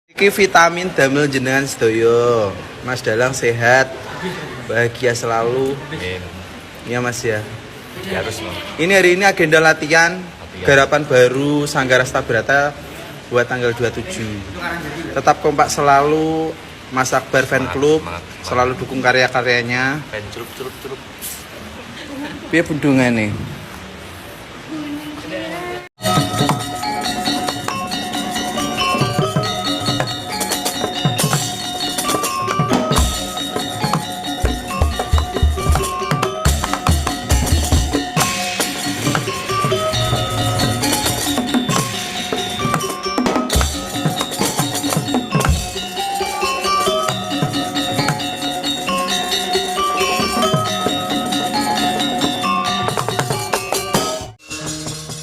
Iki vitamin damel jenengan sedoyo. Mas Dalang sehat, bahagia selalu. Iya Mas ya. Ya harus Bang. Ini hari ini agenda latihan garapan baru Sanggar Astabrata buat tanggal 27. Tetap kompak selalu, Mas Akbar Fan Club selalu dukung karya-karyanya. Pen celup. Piye bendungane?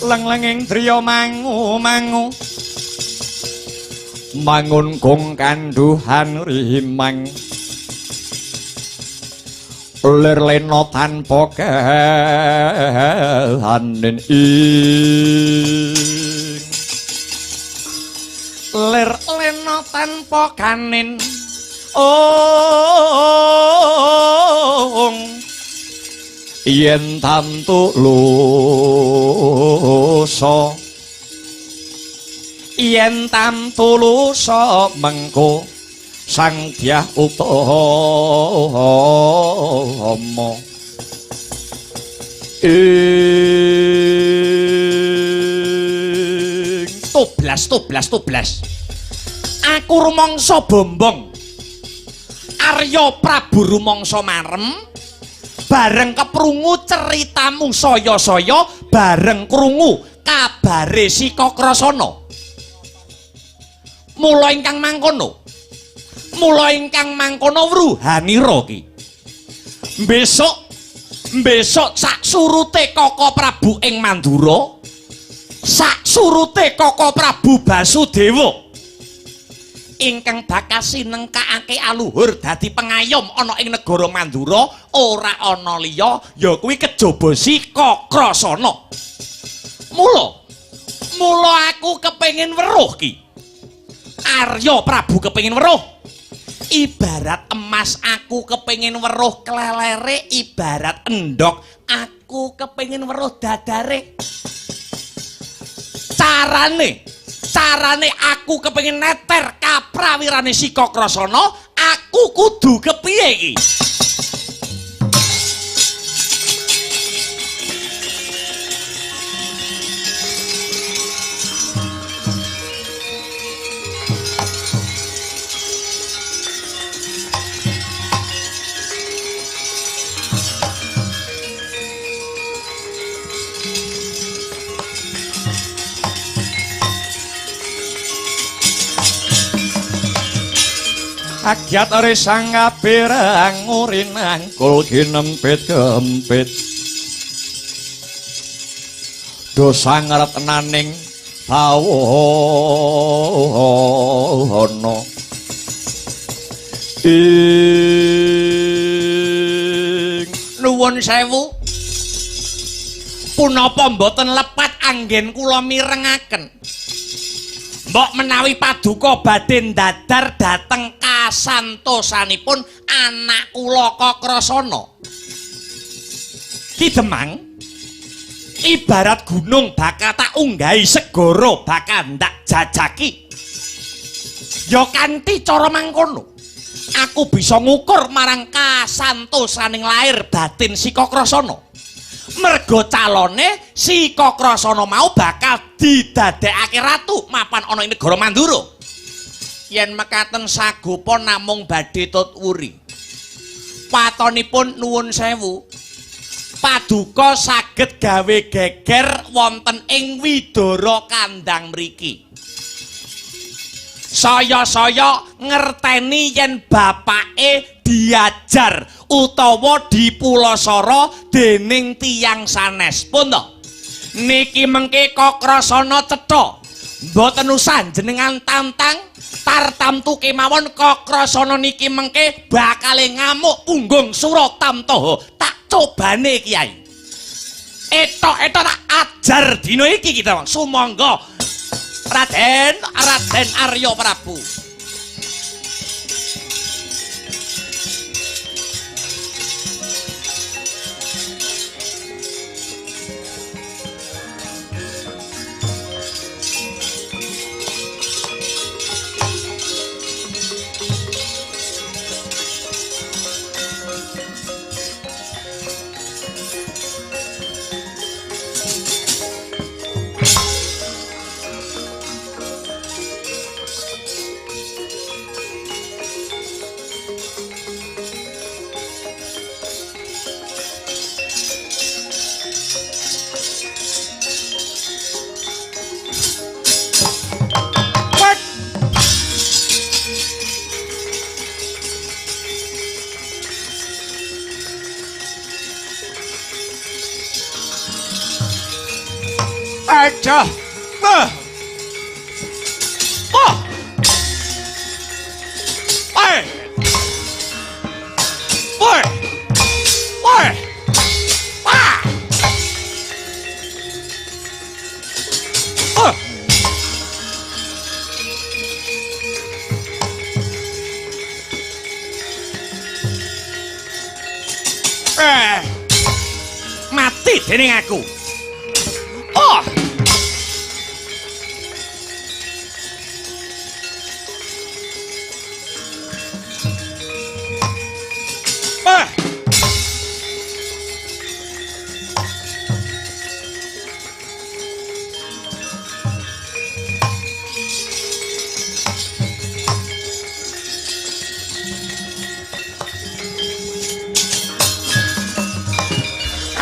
Leng-lenging driya mangu mangun kung kanduhan rimang lir lena tanpa kahanen ing lir lena tanpa kanin yen tantu lusa yen tantu lusa mengko sang dyah utama toblas aku rumangsa bombong Arya Prabu rumangsa marem bareng keprungu ceritamu saya-saya bareng krungu kabare Sika Krasana mula ingkang mangkono wruhanira ki besok sak surute Kaka Prabu ing Mandura sak surute Kaka Prabu Basudewa ingkang bakal sinengkakake aluhur dadi pengayom ana ing negara Mandura ora ana liya ya kuwi kejaba Sika Krasana. Mula aku kepengin weruh ki. Arya Prabu kepengin weruh. Ibarat emas aku kepengin weruh klelere, ibarat endhog aku kepengin weruh dadare. Carane aku kepengin neter kaprawirane Sika Krasana, aku kudu kepiye iki? Agyat resang kabirang ngurinang kul ginempit kempit dosa ngretnaning bawana ing nuwun sewu punapa mboten lepat anggen kula mirengaken mbok menawi paduka badhe ndadar dhateng kasantosanipun anak kula Kakrasana. Ki Demang ibarat gunung bakal tak unggahi segara bakal ndak jajaki. Ya kanthi cara mangkono aku bisa ngukur marang kasantosaning lair batin Sika Krasana. Merga calone Sika Krasana mau bakal didadekake ratu mapan ana ing negara Mandura. Yen mekaten sagopa namung badhe tutwuri. Patonipun nuwun sewu. Paduka saged gawe geger wonten ing widara kandhang mriki. Saya ngerteni yen bapake diajar utawa dipulasara dening tiyang sanes pun to. Niki mengke Kakrasana cetha. Mboten usah jenengan tantang tartamtu kemawon Kakrasana niki mengke bakale ngamuk punggung Suratamtaha tak cobane Kyai. Etok-etok tak ajar dina iki kita Sumangga Raden Arya Prabu. Aduh. Wah. Wah. Woi. Woi. Woi. Wah. Oh. Mati dening aku. Oh. Ah.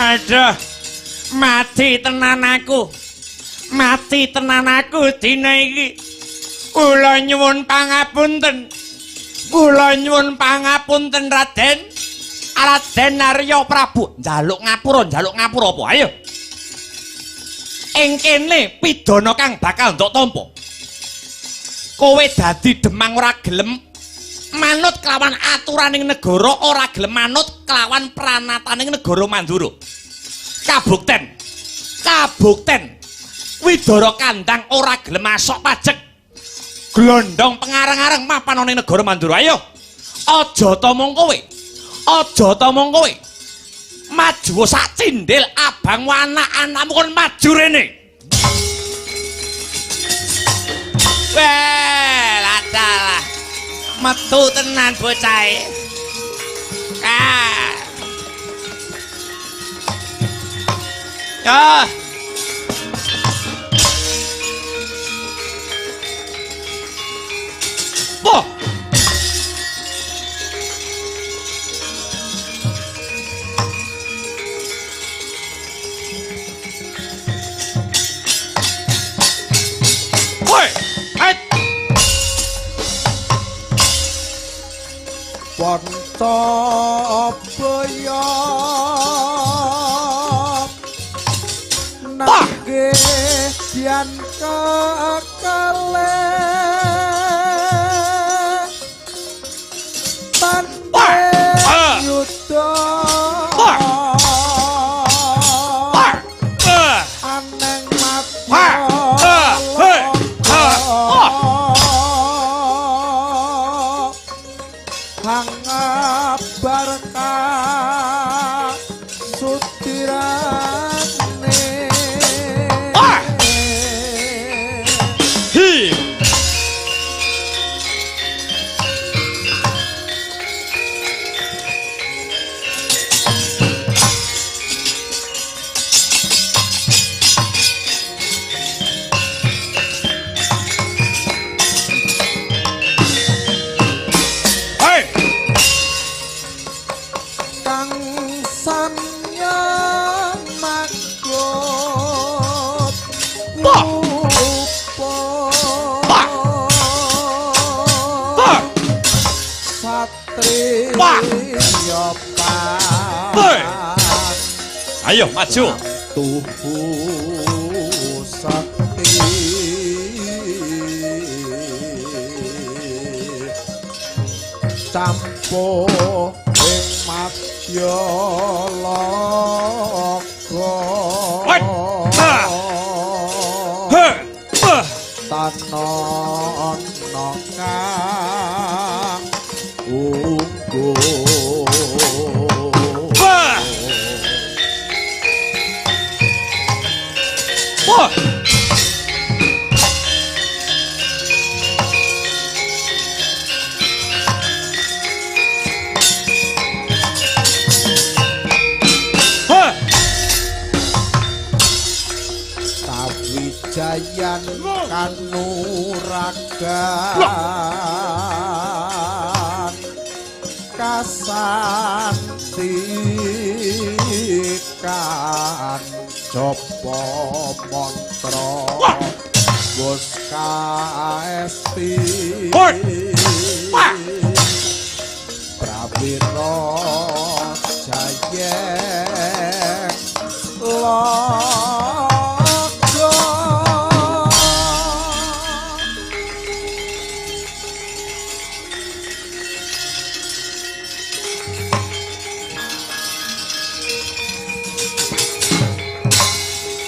Aduh, mati tenan aku. Mati tenan aku dina iki. Kula nyuwun pangapunten. Kula nyuwun pangapunten Raden. Raden Arya Prabu. Njaluk ngapura apa? Ayo. Ing kene pidana kang bakal ndok tampa. Kowe dadi demang ora gelem manut kelawan aturaning negara, ora gelem manut kelawan pranataning negara Mandura. Kabukten Widara Kandang ora gelem masok pajek glondong pengareng-areng mapan ning negara Mandura. Ayo aja ta mung kowe maju sak cindil abang anak-anakmu kon maju rene. Well adalah metu tenan bocah e. Ya. Boh. Woi, hai. Ponto boyo nangge dian kekale tante yudo aneng mati hangabarka sutirane ayo maju tubuh sakti campo ing madya loka tanon kang unggul Kawijayan kanuragan kasantikan jopo mantra bos kaesti Prawira Jayeng Logo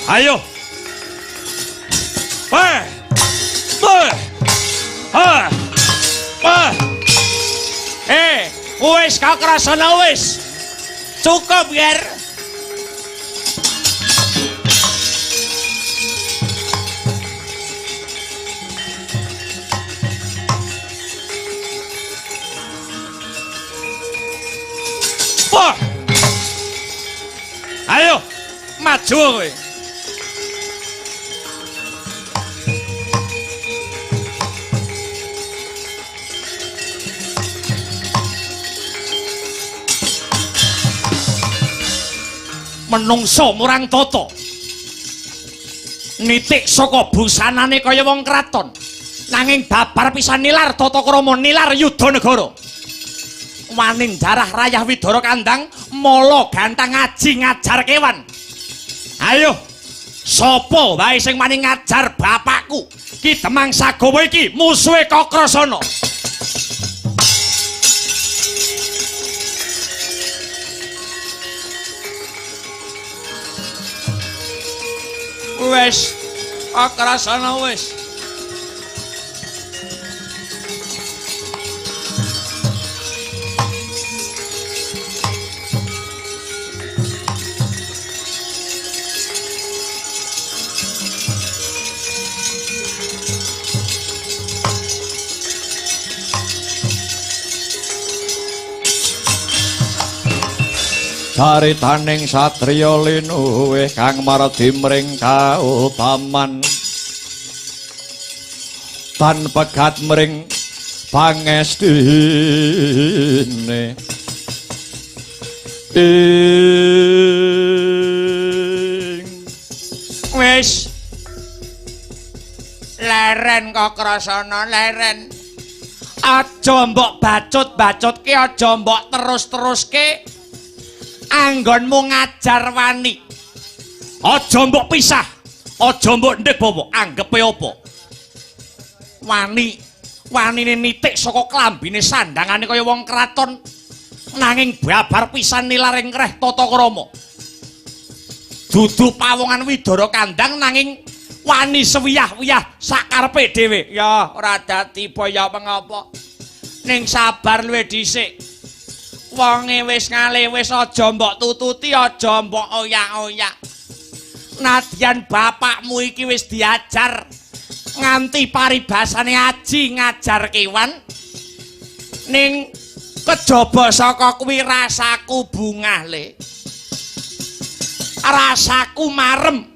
Ayo. Wis kau krasana wis. Cukup, Ger. Wah. Ayo, maju kowe. Menungso murang tata. Nitik saka busanane kaya wong kraton. Nanging babar pisan nilar tata krama nilar yudha negara. Waning jarah rayah Widara Kandang mala gantang ngaji ngajar kewan. Ayo, sapa wae sing wani ngajar bapakku? Ki Demang Sagawa iki musuhe Kakrasana. Wes, Kakrasana wes. Caritaning satriya linuwih kang mardi mring kautaman tan pegat mring pangestine Wis leren Kakrasana leren. Aja mbok bacut-bacutke, aja mbok terus-teruske. Anggonmu ngajar wani. Aja mbok pisah. Aja mbok ndek bawa anggepe apa. Wanine nitik saka klambine sandangane kaya wong kraton. Nanging babar pisan nilaring kreh tata krama. Dudu pawongan Widara Kandang nanging wani sewiyah-wiyah sakarepe dhewe. Ya ora dadi boyo mengapa. Ning sabar luwih dhisik. Wonge wis ngalih wis aja mbok tututi, aja mbok oyak-oyak. Nadyan bapakmu iki wis diajar nganti paribasane aji ngajar kewan. Ning kejaba saka kuwi rasaku bungah le. Rasaku marem.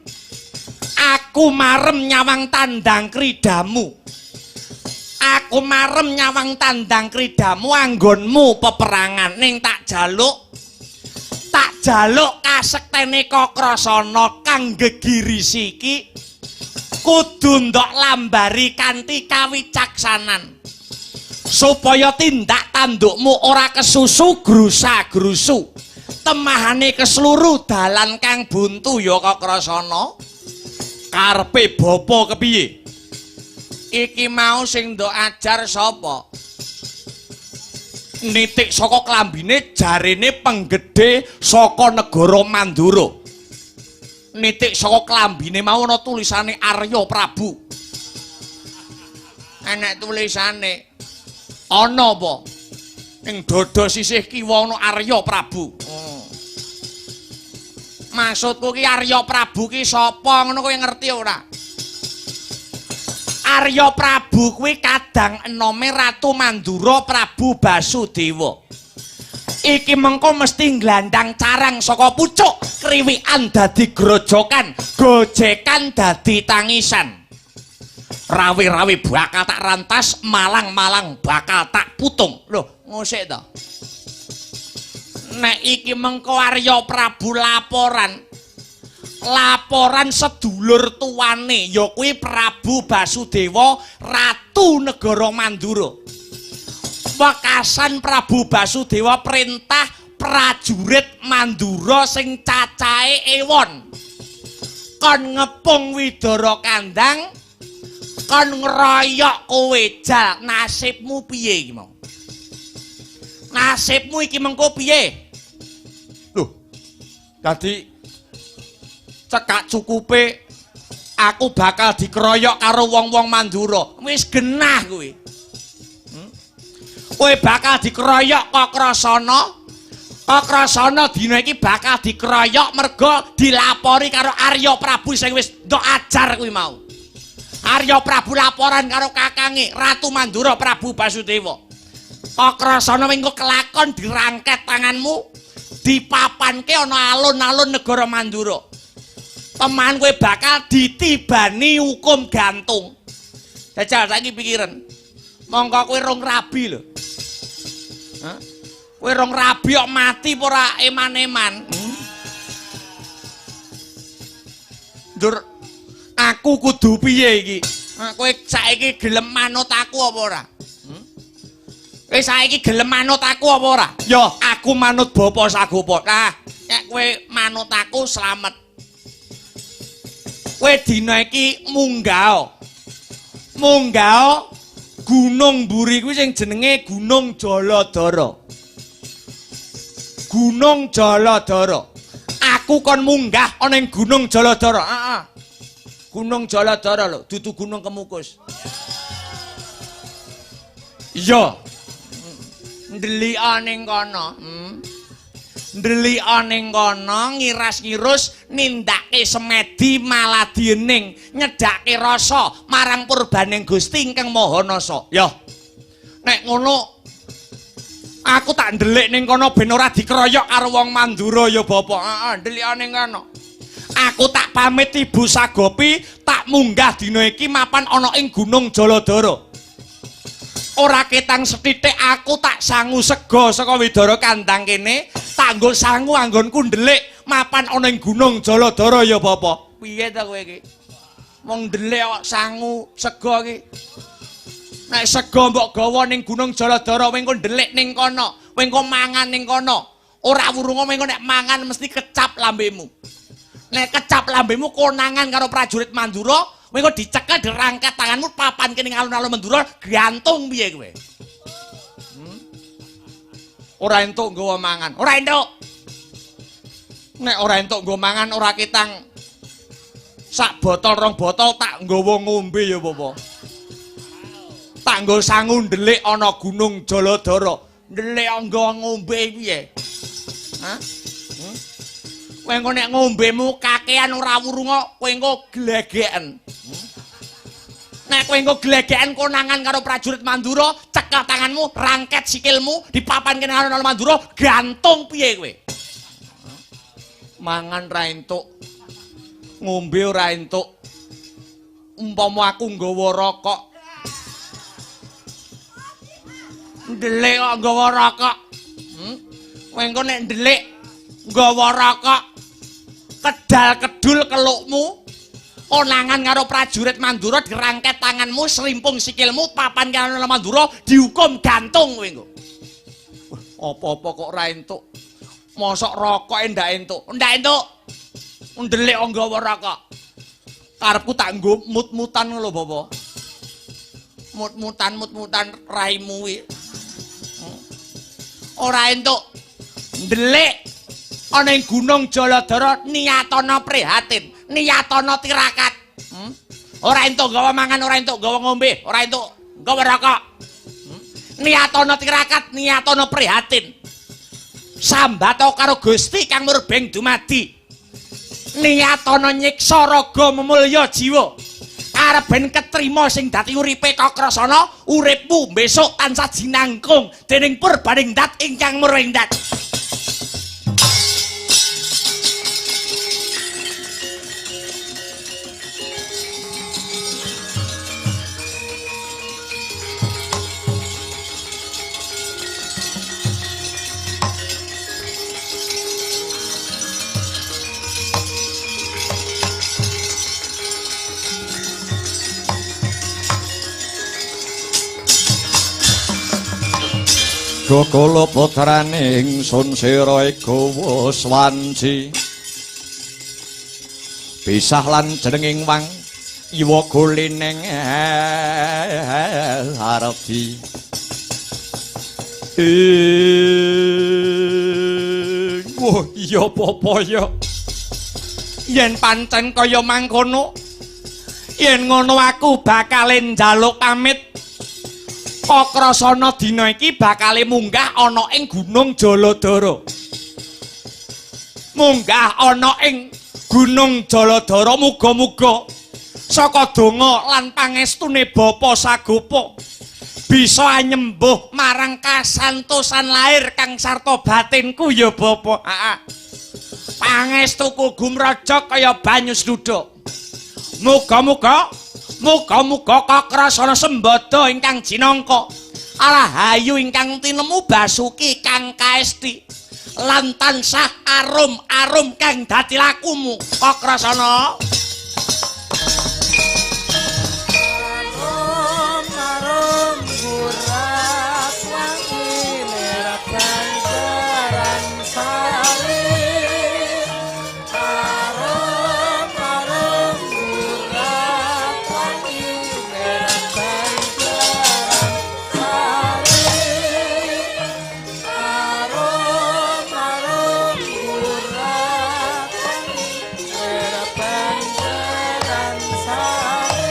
Aku marem nyawang tandang kridamu. Aku marem nyawang tandang kridamu anggonmu peperangan ning tak jaluk kasektene Kakrasana kang gegirisi iki kudu ndok lambari kanthi kawicaksanan supaya tindak tandukmu ora kesusu grusa-grusu temahane kesluru dalan kang buntu ya Kakrasana. Karepe bapa kepiye? Iki mau sing ndok ajar sapa? Nitik saka klambine jarene penggede saka negara Mandura. Nitik saka klambine mau ana tulisane Arya Prabu. Enek tulisane. Ana apa? Ning dada sisih kiwa ana Arya Prabu. Maksudku ki Arya Prabu ki sapa ngono kowe ngerti ora? Arya Prabu kuwi kadang enome Ratu Mandura Prabu Basudewa. Iki mengko mesti nglandang carang saka pucuk, kriwikan dadi grojokan, gojekan dadi tangisan. Rawi-rawi bakal tak rantas, malang-malang bakal tak putung. Loh, ngosik to. Nek iki mengko Arya Prabu laporan sedulur tuane ya kuwi Prabu Basudewa Ratu Negara Mandura. Wekasan Prabu Basudewa perintah prajurit Mandura sing cacahe ewon kon ngepung Widara Kandang kon ngeroyok kowe. Jal nasibmu piye iki mau? Nasibmu iki mengko piye? Loh, dadi cekak cukupe aku bakal dikeroyok karo wong-wong Mandura. Wis genah kuwi. Kowe bakal dikeroyok kok krasana. Kok krasana dina iki bakal dikeroyok merga dilapori karo Arya Prabu sing wis ndok ajar kuwi mau. Arya Prabu laporan karo kakange Ratu Mandura Prabu Basudewa. Kok krasana mengko kelakon dirangket tanganmu, dipapanke ana alun-alun negara Mandura. Teman kowe bakal ditibani hukum gantung. Jajal saiki pikiran. Mongko kowe rong rabi lho. Hah? Kowe rong rabi kok mati apa ora eman-eman? Dur aku kudu piye iki? Kowe saiki gelem manut aku apa ora? Kowe saiki gelem manut aku apa ora? Ya, aku manut Bapa Sagopa. Nah, nek kowe manut aku slamet. Kowe dina iki munggah. Munggah Gunung Mburi kuwi sing jenenge Gunung Jaladara. Gunung Jaladara. Aku kon munggah ana ing Gunung Jaladara. Heeh. Gunung Jaladara lho, dudu Gunung Kemukus. Iya. Ndelik ning kono. Ndelik ning kono ngiras-ngirus nindake semedi maladiening nyedake rasa marang purbaning Gusti ingkang Maha Nasa. Ya. Nek ngono aku tak ndelik ning kono ben ora dikeroyok karo wong Mandura ya Bapak. Heeh, ndelik ning kono. Aku tak pamit Ibu Sagopi, tak munggah dina iki mapan ana ing Gunung Jaladara. Ora ketang sethithik aku tak sangu sega saka Widara Kandang kene, tak nggo sangu anggonku ndelik mapan ana ing Gunung Jaladara ya Bapak. Piye ta kowe iki? Wong ndelik kok sangu sega iki. Nek sega mbok gawa ning Gunung Jaladara, kowe engko ndelik ning kono, kowe engko mangan ning kono. Ora wurunga kowe nek mangan mesti kecap lambemu. Nek kecap lambemu konangan karo prajurit Mandura, kowe engko dicekel dirangkat tanganmu papan kene alun-alun Mandura gantung piye kowe? Ora entuk nggawa mangan, ora entuk. Nek ora entuk nggawa mangan ora ketang sak botol rong botol tak nggawa ngombe ya Bapak. Tak nggo sangu ndelik ana Gunung Jaladara. Ndelik nggawa ngombe piye? Hah? Kowe engko nek ngombemu kakean ora wurunga, kowe engko glegeken. Nek kowe engko glegeken konangan karo prajurit Mandura, cekel tanganmu, rangket sikilmu, dipapan kene alun-alun Mandura, gantung piye kowe? Mangan ra entuk. Ngombe ora entuk. Umpama aku nggawa rokok. Ndelik kok nggawa rokok. Kowe engko nek ndelik nggawa rokok kedal kedul kelukmu konangan karo prajurit Mandura dirangket tanganmu serimpung sikilmu papan karo Mandura dihukum gantung kowe engko. Apa-apa kok ora entuk. Mosok rokoke ndak entuk. Ndak entuk. Ndelik kok nggawa rokok. Karepku tak nggo mut-mutan lho Bapak. Mut-mutan raimu kuwi. Ora entuk. Ndelik ana ing Gunung Jaladara niyatana prihatin, niyatana tirakat. Ora entuk gawa mangan, ora entuk gawa ngombe, ora entuk gawa rokok. Niyatana tirakat, niyatana prihatin. Sambata karo Gusti kang murbeng dumadi. Niyatana nyiksa raga memulya jiwa. Arep ben ketrima sing dadi uripe Kakrasana, uripmu besok tansah jinangkung dening Purbaning Dat ingkang murengdat. Gokala putrane ingsun sira gawa swanci pisah lan jenenging wang iwa gulineng arepi wah iya apa ya Yen pancen kaya mangkono, yen ngono aku bakal njaluk pamit. Kakrasana dina iki bakal munggah ana ing Gunung Jaladara. Munggah ana ing Gunung Jaladara muga-muga saka donga lan pangestune Bapa Sagopa bisa anyembuh marang kasantosan lahir kang sarta batinku ya Bapa. Pangestuku gumraja kaya banyu sluduk. Muga-muga Kakrasana Sembada ingkang jinangka Rahayu ingkang tinemu Basuki kang kaesti lan tansah arum-arum kang dadi lakumu Kakrasana. Arum gurat wangi merah banjaran sari. Arum gurat wangi merah banjaran sari. Arum gurat wangi merah banjaran sari.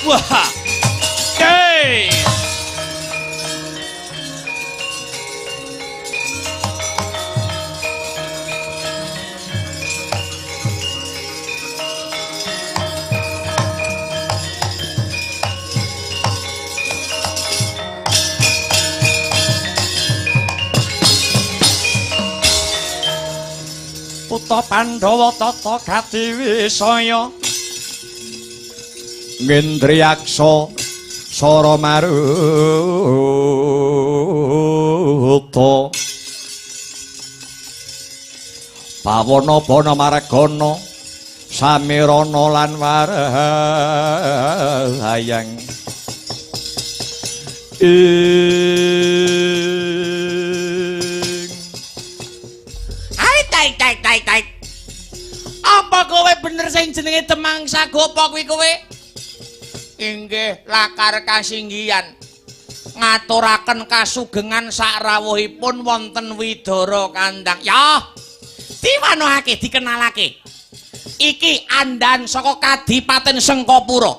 Wah. Hey. Putra Pandhawa tata gati wisaya Ngendriyaksa Sara Maruta Pawana Bana Margana Samirana lan Warahayang Tai. Apa kowe bener sing jenenge Temang Sagopa kuwi kowe? Inggih lakar kasinggihan. Ngaturaken kasugengan sak rawuhipun wonten Widara Kandang. Ya. Diwanohake dikenalake. Iki andan saka Kadipaten Sengkapura.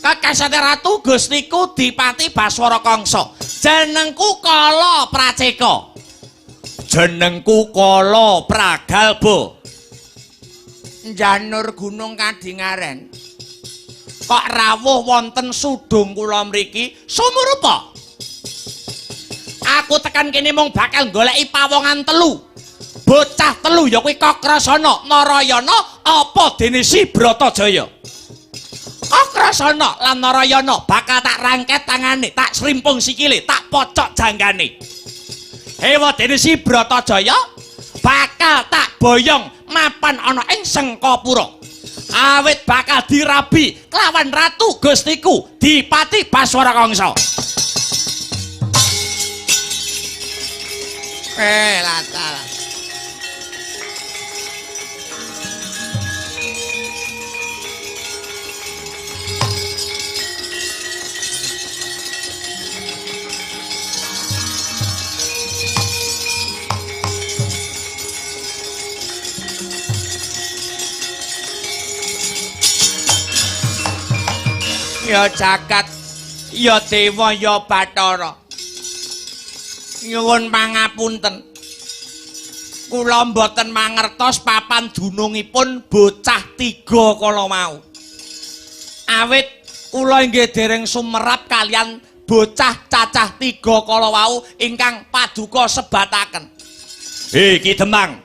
Kekasate Ratu Gustiku Dipati Baswara Kangsa. Jenengku Kala Praceka. Jenengku Kala Pragalba. Janur Gunung Kadingaren. Kok rawuh wonten sudung kula mriki sumurupa. Aku tekan kene mung bakal goleki pawongan telu. Bocah telu ya kuwi Kakrasana, Narayana apa dene Si Bratajaya. Kakrasana lan Narayana bakal tak rangket tangane, tak srimpung sikile, tak pocok janggane. Hewa dene Si Bratajaya bakal tak boyong mapan ana ing Sengkapura. Awit bakal dirabi kelawan Ratu Gustiku Dipati Baswara Kangsa. Latar. Ya jagat, ya dewa, ya Bathara. Nyuwun pangapunten. Kula mboten mangertos papan dunungipun bocah 3 kala mau. Awit kula inggih dereng sumerap kalian bocah cacah 3 kala wau ingkang paduka sebataken. Iki Demang,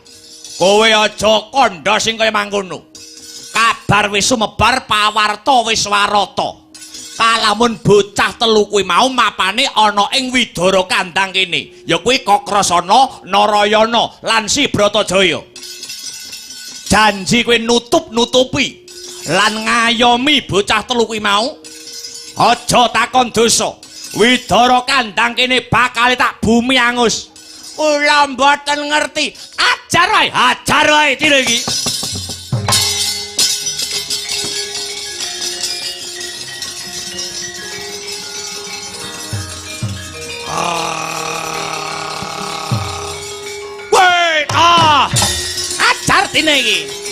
kowe aja kandha sing kaya mangkono. Kabar wis sumebar, pawarta wis warata. Kalamun bocah telu kuwi mau mapane ana ing Widara Kandang kene, ya kuwi Kakrasana, Narayana lan Si Bratajaya. Janji kowe nut nutup-nutupi lan ngayomi bocah telu kuwi mau. Aja takon dosa. Widara Kandang kene bakal tak bumi angus. Kula mboten ngerti. Ajar wae dina iki. Ajar dina iki.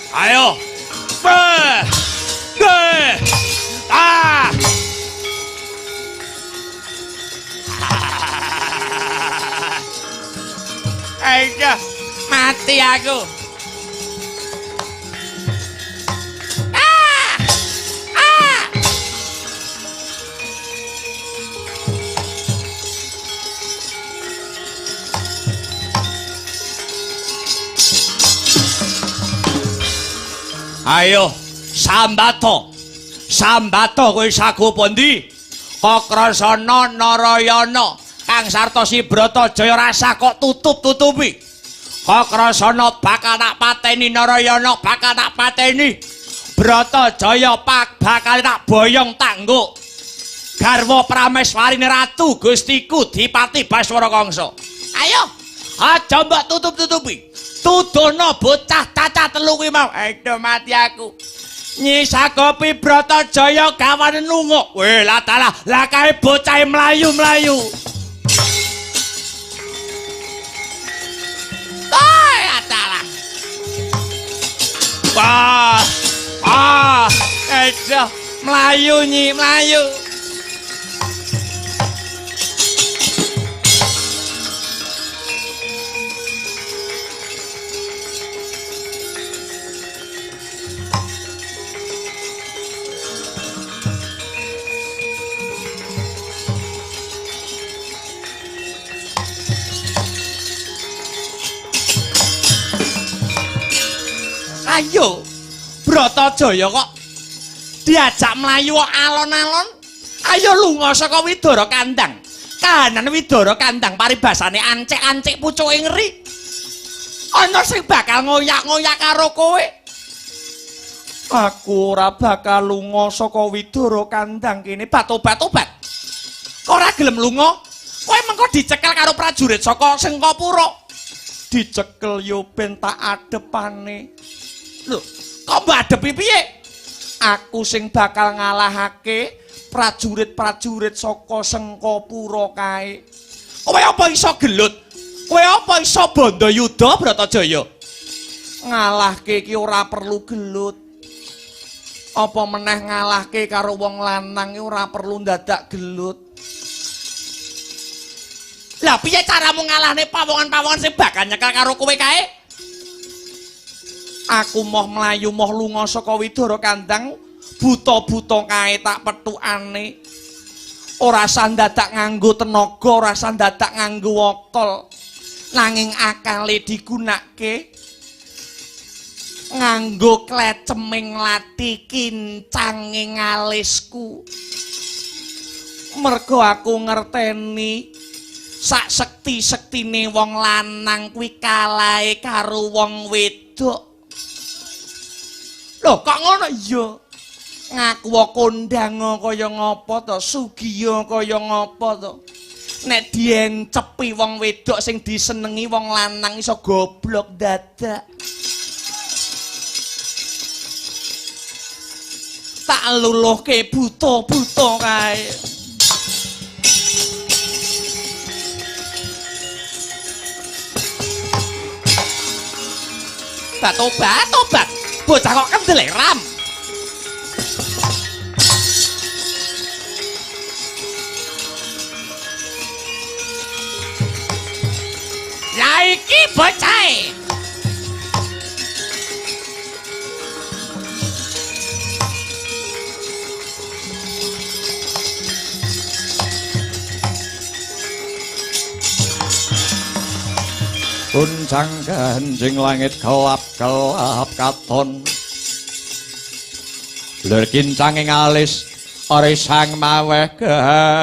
Ayo. Ayo, mati aku. Ayo, Sambato kowe sagu pundi? Kakrasana Narayana kang sartosi Bratajaya rasa kok tutup-tutupi. Kakrasana bakal tak pateni, Narayana bakal tak pateni. Bratajaya bakal tak boyong tangguk. Garwa Prameswarine ratu Gustiku Dipati Baswara Kangsa. Ayo, aja mbok tutup-tutupi. Tudono bocah cacah telu kuwi mau. Aduh mati aku. Nyi Sagopi Bratajaya gawane lunga. Weh lah dalah, lah kae bocah mlayu-mlayu. Adalah. Aduh, mlayu Nyi, mlayu. Ayo, Bratajaya kok diajak mlayu alon-alon. Ayo lunga saka Widara Kandang. Kahanan Widara Kandang paribasane ancik-ancik pucuke ngeri. Ana sing bakal ngoyak-ngoyak karo kowe. Aku ora bakal lunga saka Widara Kandang kene. Tobat. Ora gelem lunga. Kowe mengko dicekel karo prajurit saka Sengkapura. Dicekel yo ben tak adepane. Lho, kok mbok adepi piye? Aku sing bakal ngalahake prajurit-prajurit saka Sengkapura kae. Kowe apa iso gelut? Kowe apa iso Bandayuda Bratajaya? Ngalahke iki ora perlu gelut. Apa meneh ngalahke karo wong lanang iki ora perlu dadak gelut. Lah piye caramu ngalahne pawongan-pawongan sing bakal nyekel karo kowe kae? Aku moh mlayu moh lunga saka Widara Kandang, buta-buta kae tak petukane. Ora sandadak nganggo tenaga, ora sandadak nganggo akal. Nanging akale digunakake nganggo kleceming lati kincanging alisku. Mergo aku ngerteni sak sekti-sektine wong lanang kuwi kalahe karo wong wedok. Lho kok ngono iya? Ngaku kondang kaya ngapa to, sugiya kaya ngapa to? Nek diencepi wong wedok sing disenengi wong lanang iso goblok dadak. Tak luluhke buta-buta kae. Tobat. Bocah kok kendel ram. Ya iki bocah. gunjang ganjing langit gelap-gelap katon lir kincanging alis orisang maweh galandrung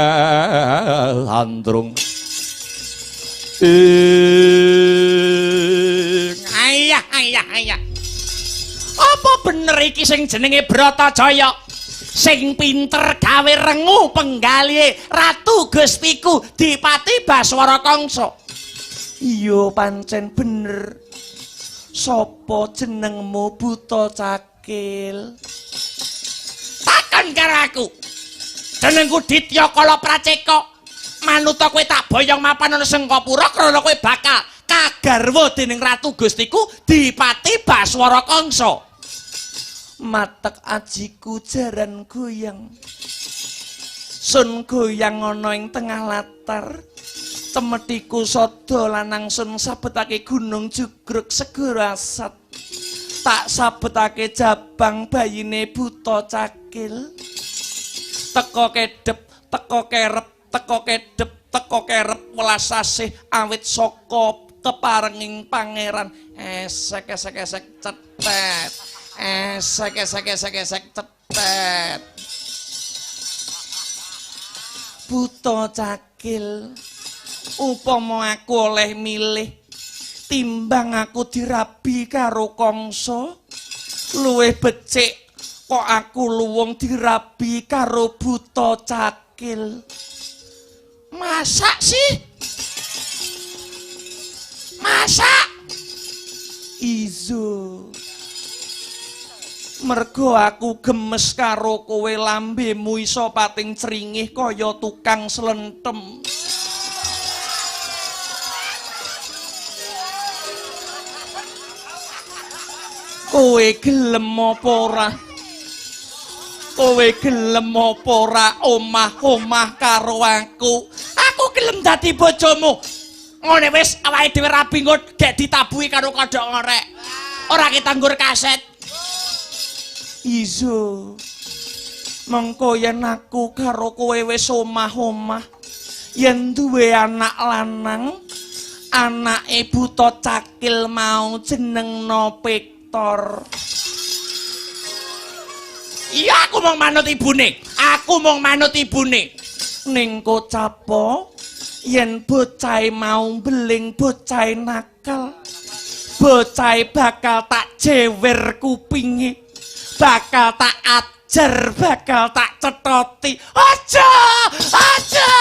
ayah apa bener iki sing jenenge Bratajaya sing pinter gawe rengu penggali Ratu Gustiku Dipati Baswara Kangsa. Iya pancen bener. Sopo jenengmu Buta Cakil? Takon karo aku. Jenengku Ditya Kala Praceka. Manut kowe tak boyong mapan ana Sengkapura krana kowe bakal kagarwa dening Ratu Gustiku Dipati Baswara Kangsa. Matek ajiku jaran goyang sun goyang ana ing tengah latar cemetiku sada lanang sun sabetake gunung jugruk segara asat tak sabetake jabang bayine Buta Cakil teka kedep teka kerep teka kedep teka kerep welas asih awit saka keparenging pangeran esek cetet esek cetet Buta Cakil upama aku oleh milih timbang aku dirabi karo Kangsa luwih becik kok aku luwung dirabi karo Buta Cakil. Masak sih? Masak? Izo mergo aku gemes karo kowe lambemu iso pating cringih kaya tukang slentem. Kowe gelem apa ora? Kowe gelem apa ora omah-omah karo aku? Aku gelem dadi bojomu. Ngene wis awake dhewe rabi ngot gek ditabuhi karo kodhok ngorek. Ora ketanggur kaset. Iso mengko yen aku karo kowe wis omah-omah yen duwe anak lanang anake Buta Cakil mau jenengno Victor. Iya aku mung manut ibune ning kocapa yen bocah mau beling bocah nakal bocah bakal tak jewer kupinge bakal tak ajar, bakal tak cetoti. Aja! Aja!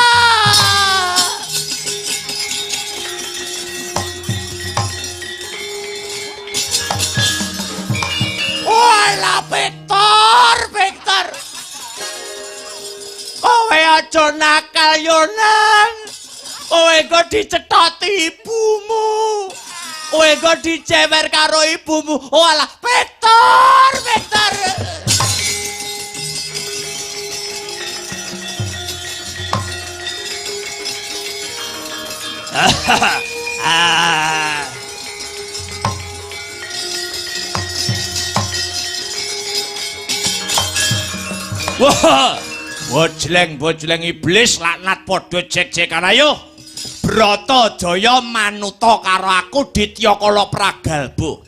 Wala Victor, Victor. Kowe aja nakal yo nang. Kowe kok dicetoti ibumu. Kowe kok dicewer karo ibumu. Walah Victor, Victor. Wah, bojleng iblis laknat padha jek-jekan ayo. Bratajaya manuta karo aku Ditya Kala Pragalba.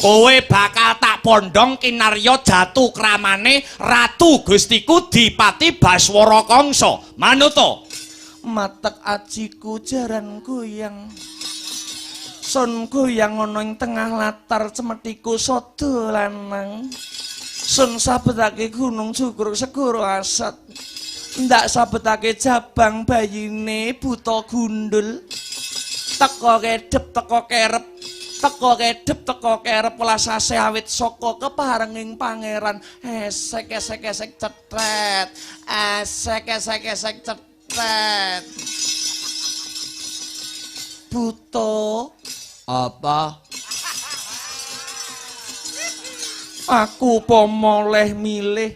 Kowe bakal tak pondhong kinarya jatuh kramane Ratu Gustiku Dipati Baswara Kangsa. Manuta. Matek ajiku jaran goyang. Sun goyang ana ing tengah latar cemetiku sada lanang. Sun sabetake gunung jugruk segara asat. Ndak sabetake jabang bayine buta gundul. Teka kedep teka kerep. Teka kedep teka kerep welas asih awit saka keparenging pangeran. Esek cetret. Esek cetret. Buta apa? Aku pomoleh milih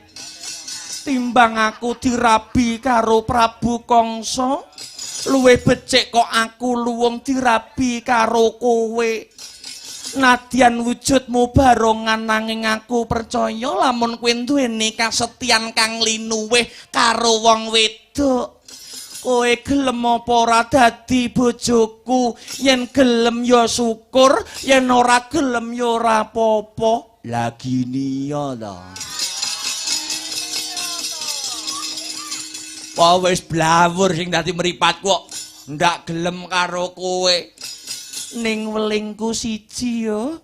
timbang aku dirabi karo Prabu Kangsa luwih becik kok aku luwung dirabi karo kowe. Nadyan wujudmu barongan nanging aku percaya lamun kowe duweni kasetyan kang linuwih karo wong wedok Kowe gelem apa ora dadi bojoku? Yen gelem ya syukur, yen ora gelem ya ora apa-apa. Lah gini ya ta. Wah wis blawur sing dadi mripatku kok ndak gelem karo kowe. Ning welingku siji ya.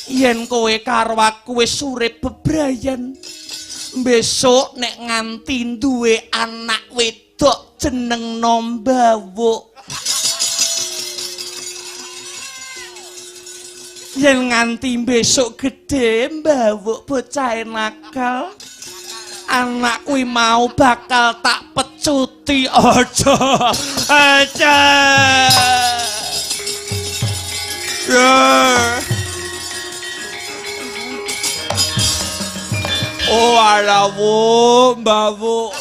Yen kowe karo aku wis urip bebrayan. Besok nek nganti duwe anak wedok jeneng Mbawuk. Yen nganti besok gede Mbawuk bocah nakal. Anak kuwi mau bakal tak pecuti. Aja. Aja. Oh alawu Mbawuk.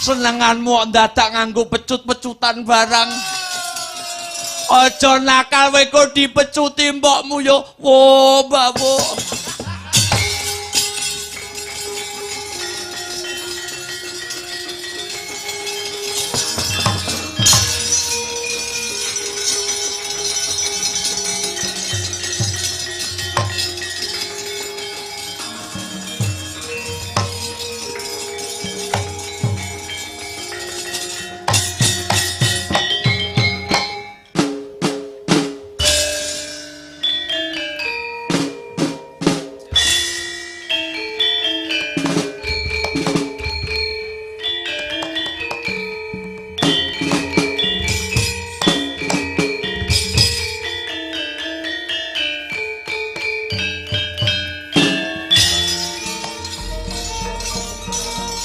Senenganmu dadak nganggo pecut-pecutan barang. Aja nakal kowe kok dipecuti mbokmu yo. Wo Mbawuk.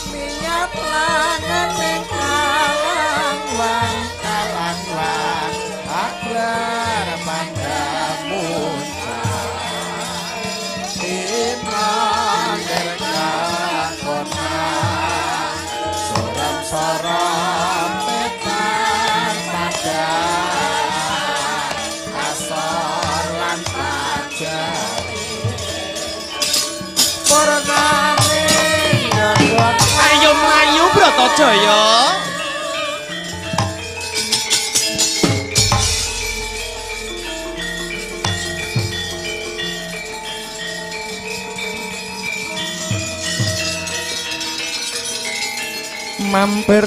Minyak langan ning kalang-wang agar pandamuncak Imran derkakona soram-soram petan padang asor lan pajari Purnami Ayo mlayu Bratajaya. Mampir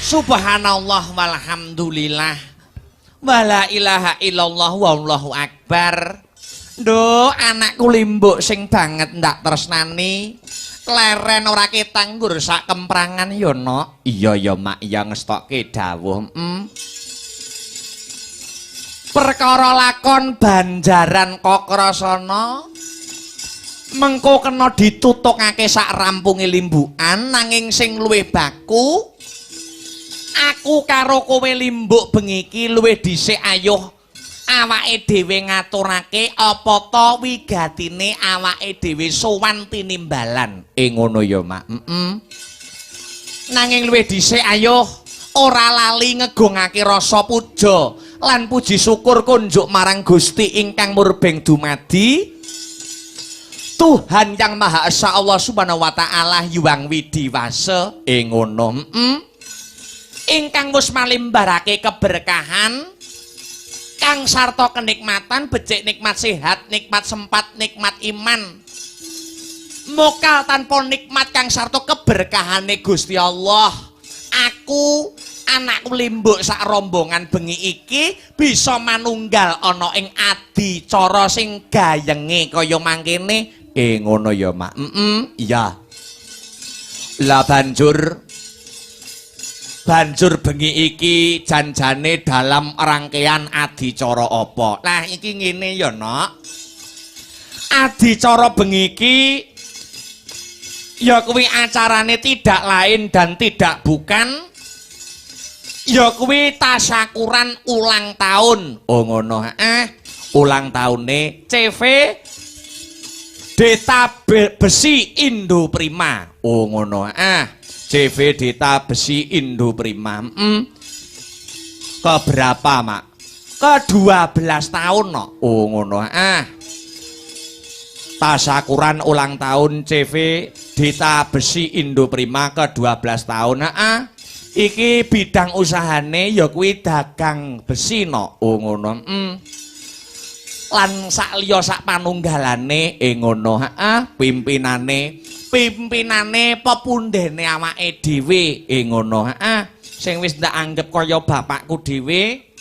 Subhanallah walhamdulillah. Wala ilaha illallah wallahu akbar. Duh, anakku limbuk sing banget ndak tresnani. Leren ora ketanggur sak kemprangan ya, Nok. Iya ya, Mak, ya ngestokke dawuh. Perkara lakon Banjaran Kokrasana mengko kena ditutukake sak rampunge limbukan nanging sing luwih baku aku karo kowe limbuk bengi iki luwih dhisik ayuh awake dhewe ngaturake apa ta wigatine awake dhewe sowan tinimbalan ngono ya Mak. Nanging luwih dhisik ayuh ora lali ngegungake rasa puja lan puji syukur kunjuk marang Gusti ingkang murbeng dumadi Tuhan yang Maha Esa Allah Subhanahu wa taala Hyang Widiwasa ngono. Ingkang wis malimbarake keberkahan kang sarta kenikmatan becik nikmat sehat nikmat sempat nikmat iman mokal tanpa nikmat kang sarta keberkahane Gusti Allah aku anakku limbuk sak rombongan bengi iki bisa manunggal ana ing adicara sing gayenge kaya mangkene ngono ya Mak. Iya. Lah banjur bengi iki janjane dalam rangkaian adicara apa? Lah iki ngene ya, Nok. Adicara bengi iki ya kuwi acarane tidak lain dan tidak bukan ya kuwi tasyakuran ulang tahun. Oh ngono. Ulang tahune CV Deta Besi Indo Prima. Oh ngono. CV Deta Besi Indo Prima. Keberapa, Mak? Ke-12 tahun, no. Oh ngono. Tasyakuran ulang tahun CV Deta Besi Indo Prima ke-12 tahun. Iki bidang usahane ya kuwi dagang besi, no. Oh ngono. Lan sak liya sak panunggalane ngono. Pimpinane pepundhene awake dhewe ngono. Sing wis ndak anggap kaya bapakku dhewe.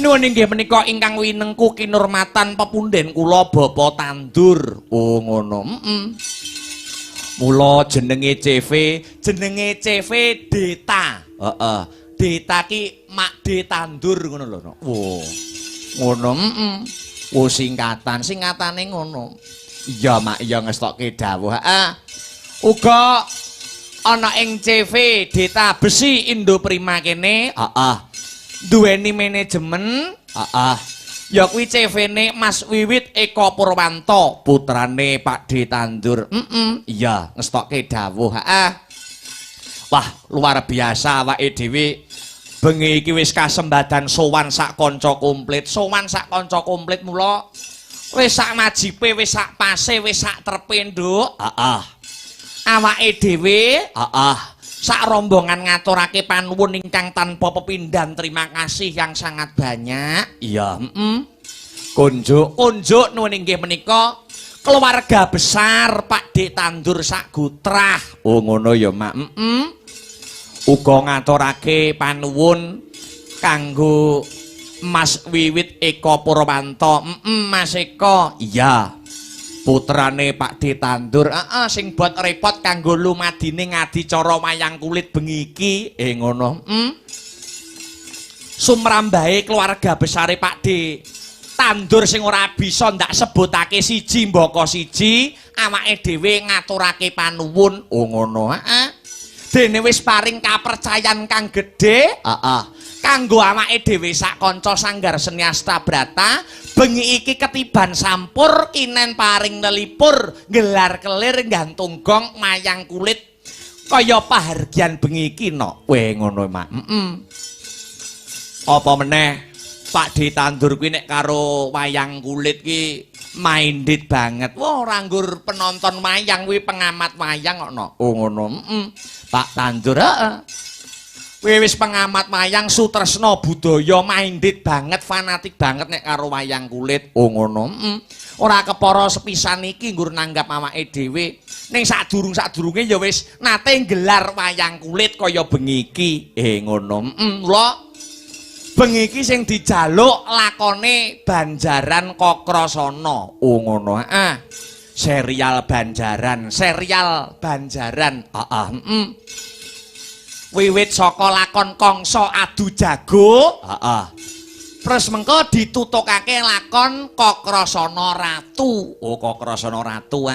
Nuwun inggih menika ingkang winengku kinurmatan pepundhen kula Bapak Tandur. Oh ngono. Mula jenenge CV Deta. Deta ki Mak De Tandur ngono lho. Wo. Ngono. Singkatane ngono. Iya Mak, iya ngestokke dawuh. Uga ana ing CV Deta Besi Indo Prima kene, duweni manajemen, ya kuwi CV-ne Mas Wiwit Eko Purwanto, putrane Pak De Tandur. Iya ngestokke dawuh. Wah, luar biasa awake dhewe. Bengi iki wis kasembadan sowan sak kanca komplit, mula wis sak majipe, wis sak pase, wis sak trepe nduk. Awake dhewe, sak rombongan ngaturake panuwun ingkang tanpa pepindhan terima kasih yang sangat banyak. Iya, Kunjuk nuwun inggih menika keluarga besar Pak De Tandur sak Gutrah. Oh ngono ya, Mak. Uga ngaturake panuwun kanggo Mas Wiwit Eko Purwanto. Mas Eko, iya. Putrane Pak De Tandur. Sing buat repot kanggo lumadine ngadicara wayang kulit bengi iki. Ngono. Sumrambahe keluarga besare Pak De Tandur sing ora bisa ndak sebutake siji mbaka siji, awake dhewe ngaturake panuwun. Oh ngono. Dene wis paring kapercayan kang gedhe kanggo awake dhewe sak kanca sanggar seni Astabrata bengi iki ketiban sampur kinen paring nelipur gelar kelir gantung gong mayang kulit kaya pahargyan bengi iki no. Weh ngono Mak. Apa meneh Pak De Tandur kuwi nek karo wayang kulit ki minded banget. Wah, ora nggur penonton wayang kuwi pengamat wayang kok no. Oh ngono. Pak Tandur kuwi wis pengamat wayang sutresna budaya minded banget, fanatik banget nek karo wayang kulit. Oh ngono. ora kepara sepisan iki nggur nanggap awake dhewe. Ning sadurung-sadurunge ya wis nate nggelar wayang kulit kaya bengi iki. Ngono. Mula bengi iki sing dijaluk lakone Banjaran Kokrasana. Oh ngono. Serial Banjaran. Wiwit saka lakon Kangsa Adu Jago. Terus mengko ditutukake lakon Kokrasana Ratu. Oh Kokrasana Ratu.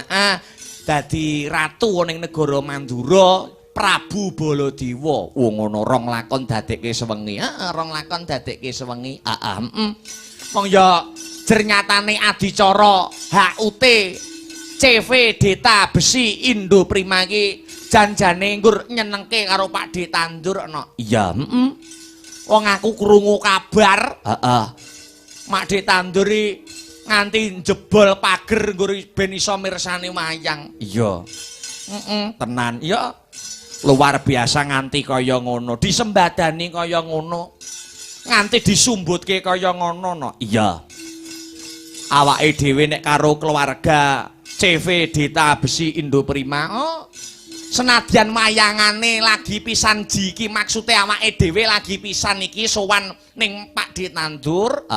Dadi ratu ning negara Mandura Prabu Baladewa. Oh ngono rong lakon dadekke sewengi. Rong lakon dadekke sewengi. Wong ya jernyatane adicara HUT CV Deta Besi Indo Prima iki janjane nggur nyenengke karo Pak D Tandur ana. Iya, wong aku krungu kabar, Mak D Tandur nganti jebol pager nggur ben iso mirsani wayang. Iya. Tenan. Ya. Luar biasa nganti kaya ngono, disembadani kaya ngono. Nganti disumbutke kaya ngono no. Iya. Awake dhewe nek karo keluarga CV Deta Besi Indo Prima. Senadyan wayangane lagi pisan jiki maksude awake dhewe lagi pisan iki sowan ning Pak D Tandur.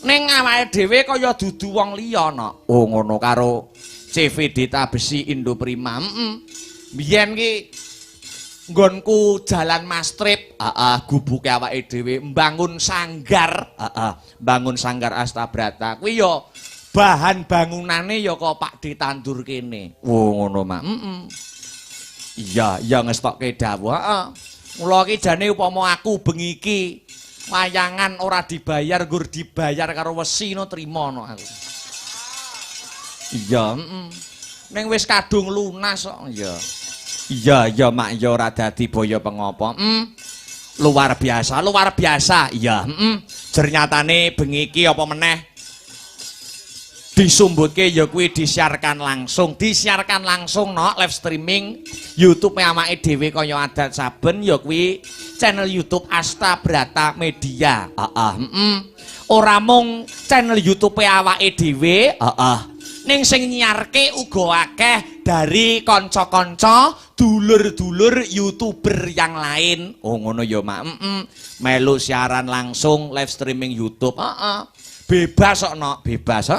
Ning awake dhewe kaya dudu wong liya no. Oh ngono karo CV Deta Besi Indo Prima. Biyen ki nggonku Jalan Mastrip, gubuke awake dhewe mbangun sanggar, bangun sanggar Astabrata. Kuwi ya bahan bangunane ya kok Pak D Tandur kene. Oh ngono Mak. Iya, ya ngestokke dawuh. Mula iki jane upama aku bengi iki wayangan ora dibayar, nggur dibayar karo wesi no trima no aku. Iya, ning wis kadung lunas kok. Iya. Iya Mak ya ora dadi boyo pengopo. Luar biasa. Iya, jernyatane bengi iki apa meneh disumbutke ya kuwi disiarkan langsung no live streaming YouTube awake dhewe kaya adat saben ya kuwi channel YouTube Astabrata Media. Ora mung channel YouTube awake dhewe, ning sing nyiarke uga akeh dari kanca-kanca dulur-dulur YouTuber yang lain. Oh ngono ya Mak. Melu siaran langsung live streaming YouTube. Bebas kok no, bebas.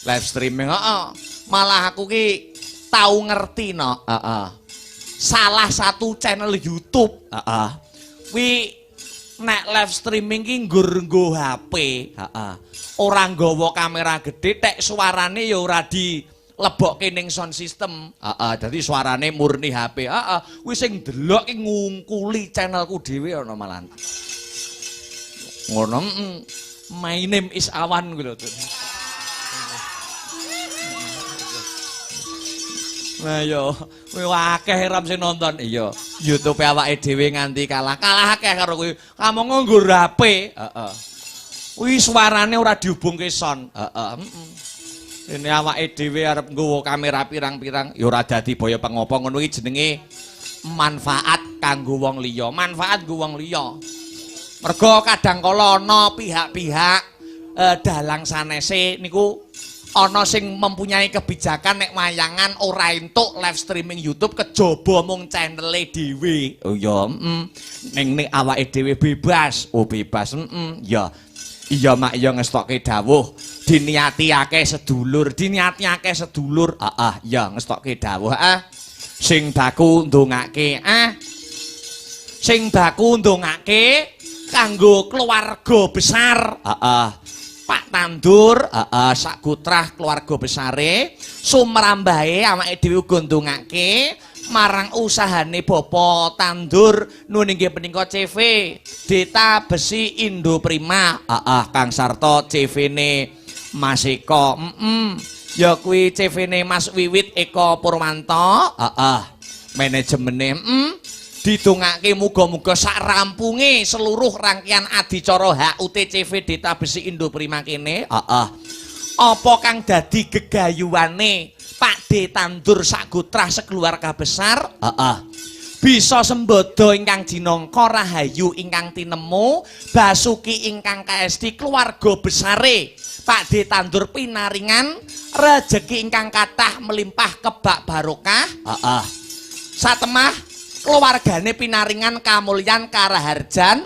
Live streaming. Malah aku ki tau ngerti no. Salah satu channel YouTube. Wi nek live streaming ki nggo HP. Ora nggawa kamera gede, tek suarane ya ora dilebokke ning sound system. Dadi suarane murni HP. Kuwi sing delok ki ngungkuli channelku dhewe ana malah. Ngono. My name is Awan kuwi lho. Nah yo, kuwi akeh ram sing nonton. Iya, YouTube awake dhewe nganti kalah akeh karo kuwi. Kamong nggo HP. Kuwi suarane ora dihubungke sound. Ini awake dhewe arep nggawa kamera pirang-pirang ya ora dadi boyo pengopo ngono iki jenenge manfaat kanggo wong liya. Manfaat nggo wong liya. Mergo kadang kala ana pihak-pihak dalang sanese niku ana sing mempunyai kebijakan nek wayangan ora entuk live streaming YouTube kejaba mung channele dhewe. Oh ya, ning awake dhewe bebas. Oh bebas. Ya. Iya Mak ya ngestokke dawuh. Diniati akeh sedulur. Ya ngestokke dawuh. Sing baku ndongake. Sing baku ndongake kanggo keluarga besar. Pak Tandur, sakutrah keluarga besare, sumrambahe awake dhewe uga ndongake marang usahane Bapak Tandur nun inggih punika CV Deta Besi Indo Prima. Kang sarta CV-ne Mas Eko. Ya kuwi CV-ne Mas Wiwit Eko Purwanto. Manajemene didongake muga-muga sak rampunge seluruh rangkaian adicara HUT CV Deta Besi Indo Prima kene. Apa kang dadi gegayuane Pak D Tandur sagutrah sekeluarga besar? bisa sembodo ingkang jinangka rahayu ingkang tinemu Basuki ingkang kaesti keluarga besare Pakde tandur pinaringan rejeki ingkang kathah melimpah kebak barokah satemah keluargane pinaringan kamulyan karaharjan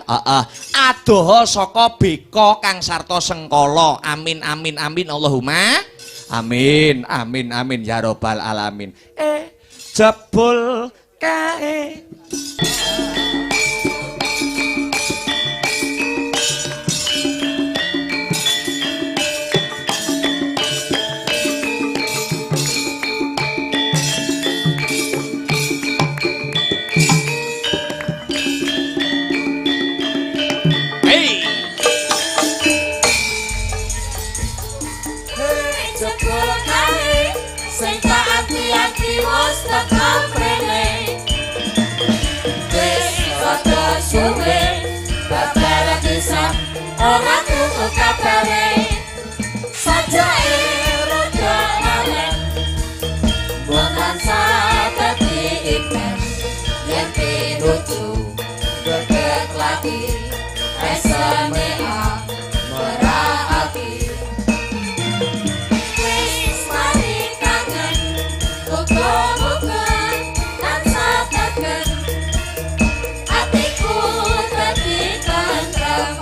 adoha saka beka kang sarta sengkala amin amin amin Allahumma amin amin amin ya robbal alamin jebul kae ora tunggu kabare sajake rodo alen bukan sadati ipen yen pinuju deket lagi SMA merahati wis mari kangen muga-muga tansah kangen atiku dadi tentrem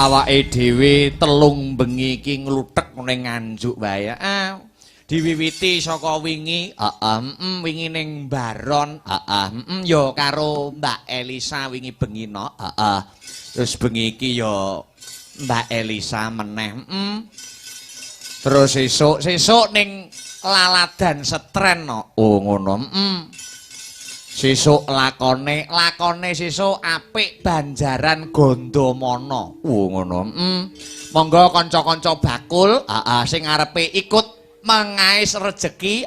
awake dhewe telung bengi iki ngluthek ning Nganjuk wae. Diwiwiti saka wingi, wingi ning Baron, ya karo Mbak Elisa wingi bengi no, terus bengi iki ya Mbak Elisa meneh, terus sesuk ning Laladan Setren no, oh ngono, sesuk lakone sesuk apik Banjaran Gondomono, oh ngono, monggo kanca-kanca bakul, sing arepe ikut mengais rejeki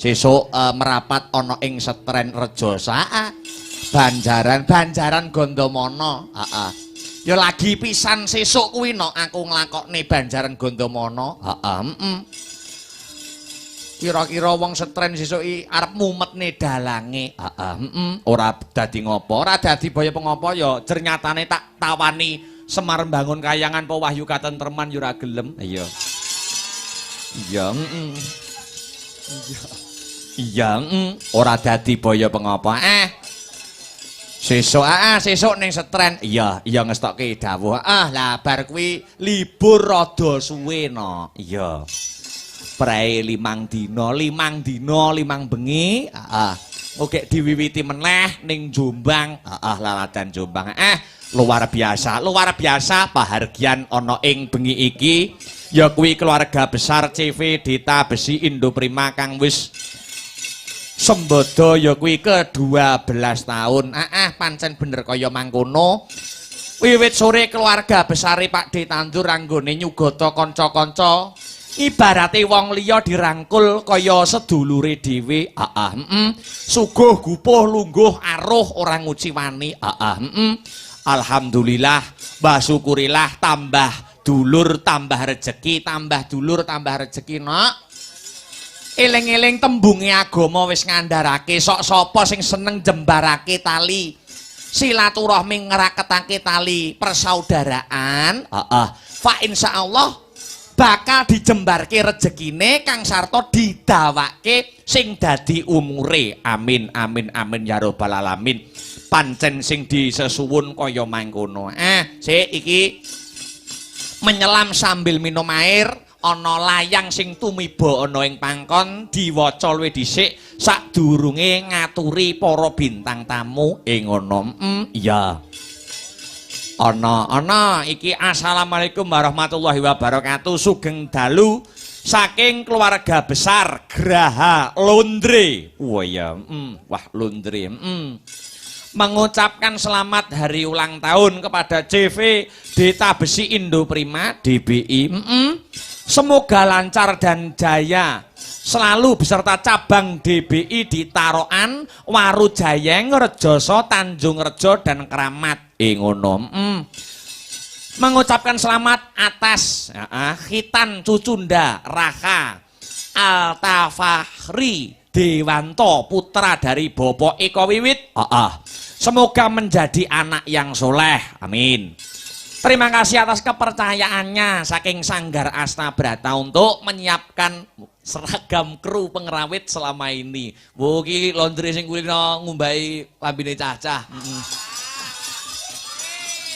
sesuk merapat ana ing Setren Rejo Banjaran Gondomono ya lagi pisan sesuk kuwi no aku nglakokne Banjaran Gondomono kira-kira wong Setren sesuk iki arep mumetne dalange ora dadi ngopo ora dadi baya pengopo ya ternyatane tak tawani Semar Bangun Kayangan po Wahyu Katentreman yo ora gelem iya. Iya, ora dadi baya pengapa. Sesuk ning Setren. Iya ngestokke dawuh. Lah bar kuwi libur rada suwe no. Iya. Prae 5 dina, 5 bengi. Oke diwiwiti meneh ning Jombang. Laladan Jombang. Luar biasa pahargyan ana ing bengi iki. Ya kuwi keluarga besar CV Dita Besi Indoprima kang wis sembodo ya kuwi ke-12 tahun. Pancen bener kaya mangkono. Wiwit sore keluarga besare Pak D Tandur anggone nyugata kanca-kanca. Ibarate wong liya dirangkul kaya sedulure dhewe. Suguh gupuh lungguh aruh ora nguci wani. Alhamdulillah, mbah syukurillah tambah dulur tambah rezeki nak. Eling-eling tembunge agama wis ngandharake sok sapa sing seneng jembarake tali silaturahmi ngraketake tali persaudaraan fa insyaallah bakal dijembarke rezekine kang sarta didawake sing dadi umure amin ya rabbal alamin pancen sing disesuwun kaya mangkono sik iki menyelam sambil minum air ana layang sing tumiba ana ing pangkon diwaca luwih dhisik sadurunge ngaturi para bintang tamu ngono iya ana iki assalamualaikum warahmatullahi wabarakatuh sugeng dalu saking keluarga besar Graha Londre wah ya wah Londre mengucapkan selamat hari ulang tahun kepada CV Dita Besi Indoprima DBI. Semoga lancar dan jaya selalu beserta cabang DBI di Taroan, Warujayeng, Rejoso, Tanjung Rejo dan Keramat. Ngono. Mengucapkan selamat atas Khitan Cucunda Raka Altafahri Dewanto putra dari Bopo Eko Wiwit. Semoga menjadi anak yang soleh. Amin. Terima kasih atas kepercayaannya saking Sanggar Astabrata untuk menyiapkan seragam kru pengerawit selama ini. Wo iki laundry sing kuwi ngumbahi lambine cacah.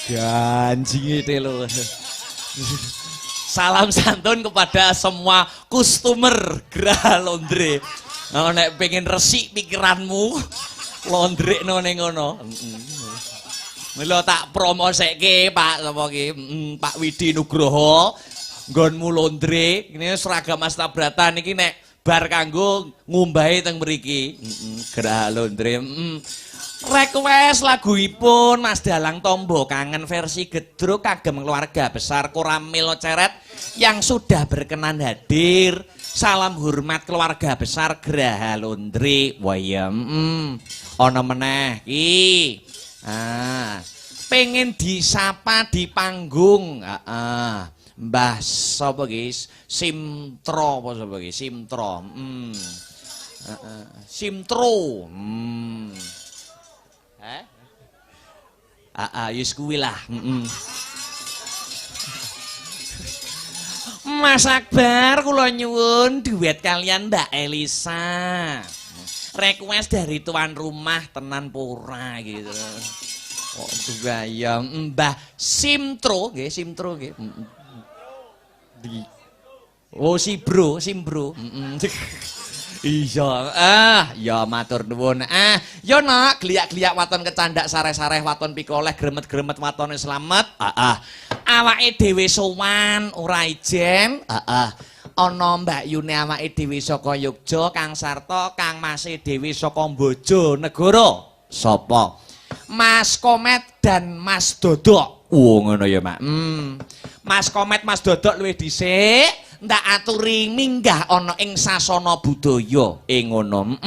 Ganjinge telo. Salam santun kepada semua customer Graha Laundry. Nek pengen resik pikiranmu, laundrykno ning ngono. Mila tak promosekke Pak sapa iki? Pak Widi Nugroho. Nggonmu laundry, ini seragam Astabrata niki nek bar kanggo ngumbahi teng mriki. Graha Laundry. Request laguipun Mas Dalang Tombo Kangen versi Gedruk kagem keluarga besar Koramil Ceret yang sudah berkenan hadir. Salam hormat keluarga besar Graha Laundry. Wayam ana meneh iki. Pengen disapa di panggung. Mbah sapa guys? Simtro apa sapa iki? Simtro. Simtro. Yus kuwi lah. Mas Akbar kula nyuwun duet kalian Mbak Elisa. Request dari tuan rumah tenan pura gitu. Oh, ya Mbah Simtro nggih, Simtro nggih. Oh, Simbro. Iya, ya matur nuwun. Ya nak, gliak-gliak waton kecandak sareh-sareh waton pikoleh gremet-gremet watone slamet. Awake dhewe sowan ora ijen. Ana Mbak Yune awake dhewe saka Yogya, Kang Sarto, Kang Mase dhewe saka Bojonegoro. Sapa? Mas Komet dan Mas Dodok. Ngono ya, Mak. Mas Komet, Mas Dodok luwih dhisik. Ndak aturi minggah ana ing sasana budaya ngono.